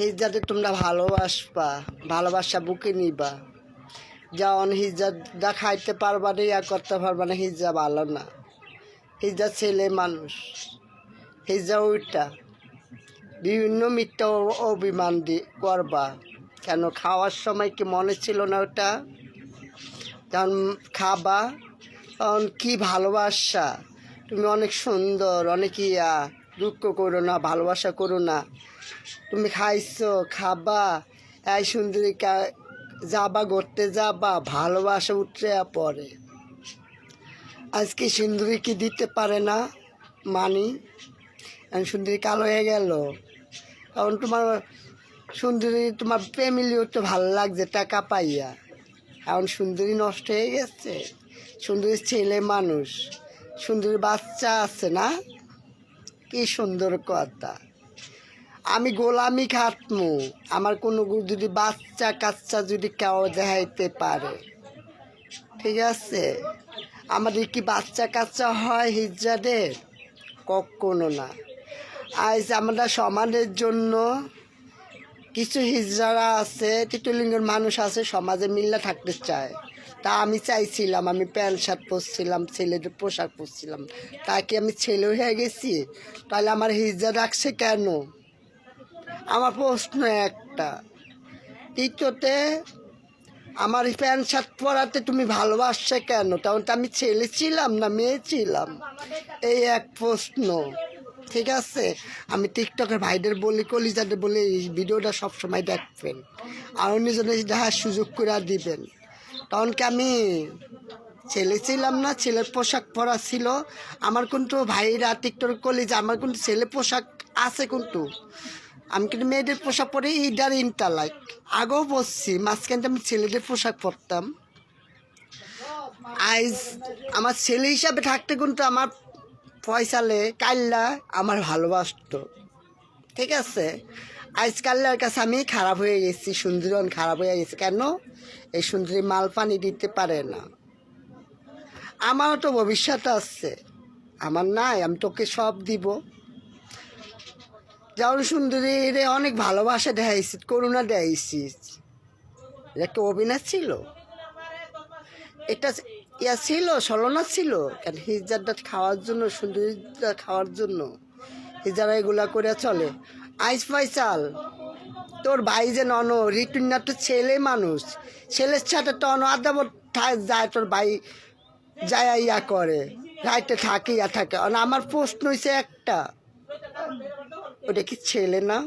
হিজ্জাতে তোমরা ভালোবাসবা, ভালোবাসা বুকে নিবা। যেমন হিজ্জাটা খাইতে পারবা না, ইয়া করতে পারবা না, হিজ্জা ভালো না। হিজ্জা ছেলে মানুষ, হিজ্জা ওইটা বিভিন্ন মিথ্যা অভিমান করবা। কেন খাওয়ার সময় কি মনে ছিল না ওটা? যখন খাবা তখন কী ভালোবাসা, তুমি অনেক সুন্দর, অনেক ইয়া, দুঃখ করো না, ভালোবাসা করো না। তুমি খাইছো, খাবা, এই সুন্দরী যাবা, ঘুরতে যাবা, ভালোবাসা উঠে পড়ে। আজকে সুন্দরী কি দিতে পারে না মানি? সুন্দরী কালো হয়ে গেল, কারণ তোমার সুন্দরী, তোমার ফ্যামিলিও তো ভালো লাগছে টাকা পাইয়া। এখন সুন্দরী নষ্ট হয়ে গেছে। সুন্দরী ছেলে মানুষ, সুন্দরী বাচ্চা আছে না? কি সুন্দর কথা। আমি গোলামি খাটমু, আমার কোনো যদি বাচ্চা কাচ্চা যদি কেউ দেখাইতে পারে, ঠিক আছে? আমাদের কি বাচ্চা কাচ্চা হয় হিজ্জাদের? কখনো না। আজ আমরা সমাজের জন্য কিছু হিজড়ারা আছে, তৃতীয়লিঙ্গের মানুষ আছে, সমাজে মিল্লা থাকতে চায়। তা আমি চাইছিলাম, আমি প্যান্ট শার্ট পরছিলাম, ছেলেদের পোশাক পরছিলাম, তা কি আমি ছেলে হয়ে গেছি? তাহলে আমার হিজড়া রাখছে কেন? আমার প্রশ্ন একটা। তৃতীয়তে, আমার প্যান্ট শার্ট পরাতে তুমি ভালোবাসছে কেন? তখন তো আমি ছেলে ছিলাম না মেয়ে ছিলাম, এই এক প্রশ্ন। ঠিক আছে, আমি টিকটকের ভাইদের বলি, কলিজাদের বলি, এই ভিডিওটা সবসময় দেখবেন আর অন্যজনের দেখার সুযোগ করে দিবেন। তখন কি আমি ছেলে ছিলাম না? ছেলের পোশাক পরা ছিল আমার, কিন্তু ভাইরা টিকটকের কলিজা, আমার কিন্তু ছেলে পোশাক আছে, কিন্তু আমি কিন্তু মেয়েদের পোশাক পরে ইডার ইন্টারলাইক আগেও পরছি, মাঝখানে আমি ছেলেদের পোশাক পরতাম। আজ আমার ছেলে হিসাবে থাকতে কিন্তু আমার ফয়সালে কাল্লা আমার ভালোবাসতো, ঠিক আছে? আজ কাল্লার কাছে আমি খারাপ হয়ে গেছি, সুন্দরী খারাপ হয়ে গেছে। কেন? এই সুন্দরী মাল পানি দিতে পারে না। আমারও তো ভবিষ্যৎ আছে, আমার নাই? আমি তোকে সব দিব। যেমন সুন্দরী রে অনেক ভালোবাসা দেখাইছি, করুণা দেখাইছিস, এটা একটা অভিনয় ছিল, এটা ইয়া ছিল, ছলনা ছিল। কেন? হিজারটা খাওয়ার জন্য, সুন্দরীটা খাওয়ার জন্য হিজারা এগুলা করে চলে। আইস ফয়সাল, তোর ভাই যে নন রিটুন্না তো ছেলে মানুষ, ছেলের সাথে তো আদাবত যায়, তোর ভাই যায় ইয়া করে, রাইতে থাকে ইয়া থাকে। আমার প্রশ্ন হয়েছে একটা, ওটা কি ছেলে না?